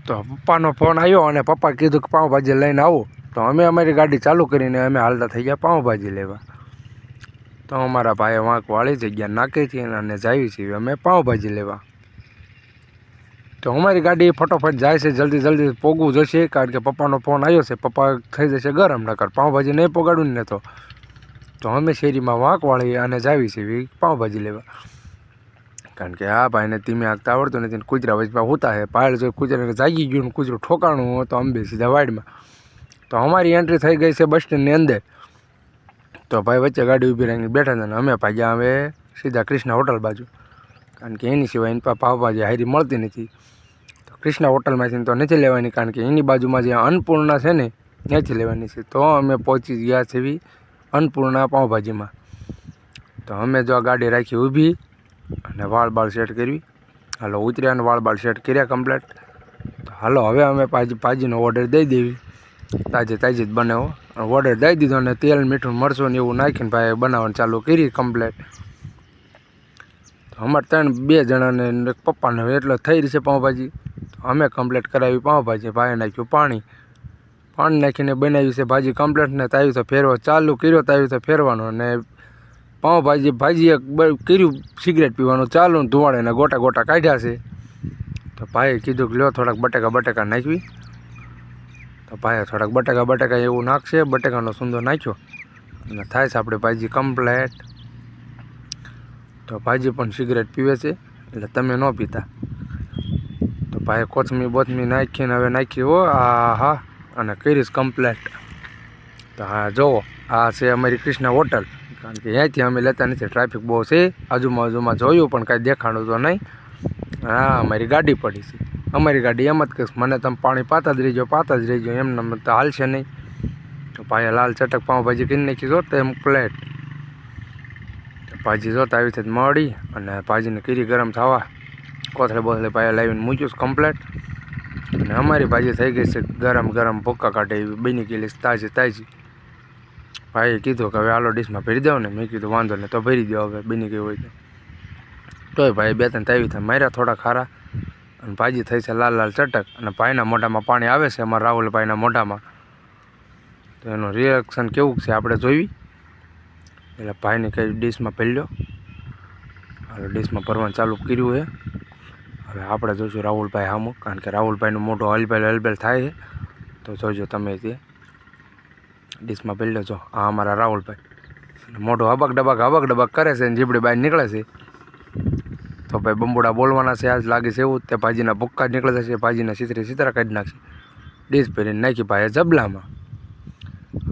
તો પપ્પાનો ફોન આવ્યો અને પપ્પા કીધું કે પાઉંભાજી લઈને આવો. તો અમે અમારી ગાડી ચાલુ કરીને અમે હાલતા થઈ ગયા પાઉંભાજી લેવા. તો અમારા ભાઈએ વાંક વાળી જગ્યા નાખી છે અને જાવી છીએ અમે પાઉંભાજી લેવા. તો અમારી ગાડી ફટોફટ જાય છે, જલ્દી જલ્દી પોગવું જશે, કારણ કે પપ્પાનો ફોન આવ્યો છે. પપ્પા થઈ જશે ગરમ, નકર પાઉંભાજી નહીં પોગાડું ને તો અમે શેરીમાં વાંક વાળી અને જાવી છીએ પાઉંભાજી લેવા. કારણ કે આ ભાઈને ધીમે હાંકતા આવડતું નથી, કૂતરા વચમાં હોતા છે. પાયલ જો કૂતરાને જાગી ગયું ને કૂતરું ઠોકાણું તો અંબે સીધા વાડમાં. તો અમારી એન્ટ્રી થઈ ગઈ છે બસ સ્ટેન્ડની અંદર. તો ભાઈ વચ્ચે ગાડી ઊભી રાખીને બેઠા હતા ને અમે ભાગ્યા હવે સીધા કૃષ્ણા હોટલ બાજુ, કારણ કે એની સિવાય એની પાઉંભાજી હારી મળતી નથી. તો કૃષ્ણા હોટલમાંથી તો નથી લેવાની, કારણ કે એની બાજુમાં જે અન્નપૂર્ણા છે ને ત્યાંથી લેવાની છે. તો અમે પહોંચી ગયા છે અન્નપૂર્ણા પાઉંભાજીમાં. તો અમે જો ગાડી રાખી ઊભી અને વાળ બાળ સેટ કરવી. હાલો ઉતર્યા અને વાળ બાળ સેટ કર્યા કમ્પ્લેટ. તો હાલો હવે અમે ભાજીનો ઓર્ડર દઈ દેવી, તાજે તાજી જ બનાવો. ઓર્ડર દઈ દીધો અને તેલ મીઠું મરચું ને એવું નાખીને ભાઈ બનાવવાનું ચાલુ કરી કમ્પ્લેટ. તો અમારે બે જણાને પપ્પાને એટલે થઈ રહી છે પાઉંભાજી. અમે કમ્પ્લેટ કરાવી પાઉંભાજી. ભાઈએ નાખ્યું પાણી નાખીને બનાવી છે ભાજી કમ્પ્લેટ ને તાવી તો ફેરવા ચાલુ કર્યો, તાવી તો ફેરવાનો. અને ભાજી એક કર્યું, સિગરેટ પીવાનું ચાલુ, ધુવાડે ને ગોટા ગોટા કાઢ્યા છે. તો ભાઈએ કીધું કે લ્યો થોડાક બટેકા નાખવી. તો ભાઈએ થોડાક બટેકા એવું નાખશે. બટેકાનો સુંદર નાખ્યો અને થાય છે આપણે ભાજી કમ્પ્લેટ. તો ભાજી પણ સિગરેટ પીવે છે એટલે તમે ન પીતા. તો ભાઈએ કોથમી નાખીને હવે નાખી હો હા અને કરીશ કમ્પ્લેટ. તો હા જુઓ આ છે અમારી કૃષ્ણા હોટલ, કારણ કે અહીંયાથી અમે લેતા નથી, ટ્રાફિક બહુ છે. આજુબાજુમાં જોયું પણ કાંઈ દેખાણું તો નહીં. હા અમારી ગાડી પડી છે. અમારી ગાડી એમ જ કહીશ મને તમે પાણી પાતા જ રહીજો એમને તો હાલશે નહીં. તો ભાઈએ લાલ ચટક પાઉંભાજી કરી નાખી જો તેમ પ્લેટ. તો ભાજી જોતા આવી રીતે મળી અને ભાજીને કરી ગરમ થવા કોથળે બોથળે ભાઈએ લાવીને મૂક્યું કમ્પ્લેટ. અને અમારી ભાજી થઈ ગઈ છે ગરમ ભૂક્કા કાઢે એવી બની ગયેલી તાજી. ભાઈએ કીધું કે હવે આલો ડીશમાં ભરી દો ને. મેં કીધું વાંધો નહીં, તો ભરી દો હવે બની ગઈ હોય તોય ભાઈ બે ત્રણ તાવી થાય માર્યા થોડા ખારા. અને ભાજી થઈ છે લાલ ચટક. અને ભાઈના મોઢામાં પાણી આવે છે, અમારા રાહુલભાઈના મોઢામાં. તો એનું રિએક્શન કેવું છે આપણે જોઈ. એટલે ભાઈને કઈ ડીશમાં ભરી લો. હવે ડીશમાં ભરવાનું ચાલુ કર્યું છે. હવે આપણે જોઈશું રાહુલભાઈ સામું, કારણ કે રાહુલભાઈનું મોઢું હલબેલ થાય છે. તો જોઈજો તમે તે ડીશમાં ભરી લેજો. આ અમારા રાહુલભાઈ મોઢું હબક ડબક કરે છે અને જીબડી બહાર નીકળે છે. તો ભાઈ બંબુડા બોલવાના છે આજ લાગે છે એવું. તે ભાજીના ભૂક્કા જ નીકળે છે, ભાજીના સીતરા કાઢી નાખશે. ડીશ ભરીને નાખી ભાઈએ જબલામાં.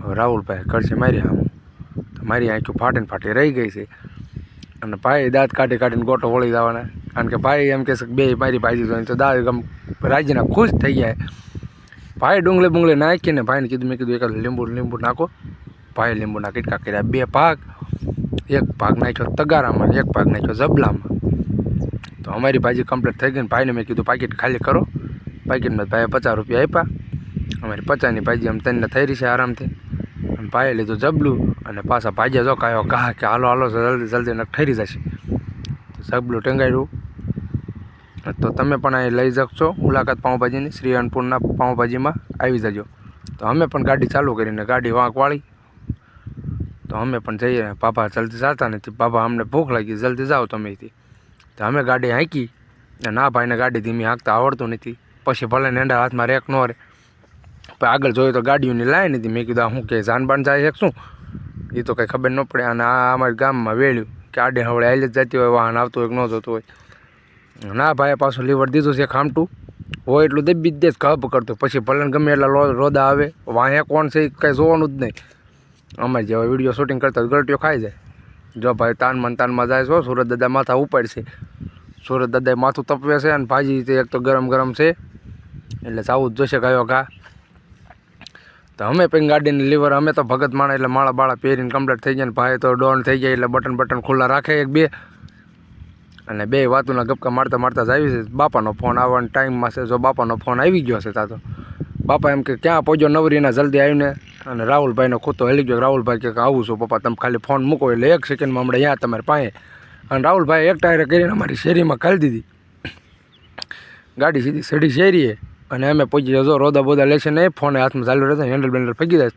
હવે રાહુલભાઈ કરશે મારી સામું. તો મારી આંખું ફાટી રહી ગઈ છે. અને ભાઈ દાંત કાઢીને ગોટો વળી જવાના, કારણ કે ભાઈ એમ કહેશે કે બે મારી ભાજી જોઈને તો દાંત ગમ રાજીના ખુશ થઈ જાય. ભાઈ ડુંગળી નાખીને ભાઈને કીધું, મેં કીધું એક લીંબુ નાખો. ભાઈ લીંબુના કટકા કર્યા, 2 ભાગ. એક ભાગ નાખ્યો તગારામાં, એક ભાગ નાખ્યો જબલામાં. તો અમારી ભાજી કમ્પ્લીટ થઈ ગઈ ને ભાઈને મેં કીધું પાકીટ ખાલી કરો. પાકીટમાં ભાઈએ 50 રૂપિયા આપ્યા. અમારી 50ની ભાજી આમ 3 થઈ રહી છે આરામથી. અને ભાઈએ લીધું જબલું અને પાછા ભાજ્યા જો કાયો ઘા કે હાલો જલ્દી નક ઠરી જશે. તો જબલું ટેંગાડ્યું. તો તમે પણ અહીં લઈ શકશો મુલાકાત પાઉંભાજીની. શ્રી અન્નપૂર્ણા પાઉંભાજીમાં આવી જજો. તો અમે પણ ગાડી ચાલુ કરીને ગાડી વાંક વાળી. તો અમે પણ જઈએ. બાબા જલ્દી જતા નથી. બાબા અમને ભૂખ લાગી, જલ્દી જાઓ તમે અહીંથી. તો અમે ગાડી હાંકી અને આ ભાઈને ગાડી ધીમી હાંકતા આવડતું નથી. પછી ભલે નેંડા હાથમાં રેક ન રહે. પણ આગળ જોયું તો ગાડીઓની લાઈ નથી. મેં કીધું શું કે જાનબાન જાય છે શું, એ તો કંઈ ખબર ન પડે. અને આ અમારા ગામમાં વેળ્યું કે આડે હવળે હાલી જ જતી હોય, વાહન આવતું હોય કે ન જતું હોય. ના ભાઈએ પાછું લીવર દીધું છે ખામટું હોય એટલું દબી જ દે ખબ કરતું. પછી ભલે ગમે એટલા રોદા આવે, વાંહે કોણ છે એ કંઈ જોવાનું જ નહીં. અમારે જેવા વિડીયો શૂટિંગ કરતા ગળટીઓ ખાઈ જાય. જો ભાઈ તાનમાં જાય છો, સુરત દાદા માથા ઉપાડશે. સુરત દાદાએ માથું તપવે છે અને ભાજી તે એક તો ગરમ છે એટલે સાવું જ જોશે કયો ઘા. તો અમે પણ ગાડીની લીવર અમે તો ભગત માણા એટલે માળા બાળા પહેરીને કમ્પ્લીટ થઈ ગયા. ને ભાઈ તો ડોન થઈ જાય એટલે બટન ખુલ્લા રાખે 1-2 અને 2 વાતોના ગપકા મારતા જ આવી છે. બાપાનો ફોન આવવાના ટાઈમમાં છે. જો બાપાનો ફોન આવી ગયો છે તો બાપા એમ કે ક્યાં પહોંચ્યો નવરીના જલ્દી આવીને. અને રાહુલભાઈનો ખૂતો હેલી ગયો. રાહુલભાઈ કે આવું છું પપ્પા, તમે ખાલી ફોન મૂકો એટલે 1 સેકન્ડમાં હમણાં અહીંયા તમારે પાસે. અને રાહુલભાઈ એક ટાયરે કરીને અમારી શેરીમાં ખાલી દીધી. ગાડી સીધી સડી શેરીએ અને અમે પહોંચી જો રોદા બોદા લેશે નહીં, ફોન હાથમાં ચાલુ રહેતો હેન્ડલ બેન્ડલ ફગી જાય.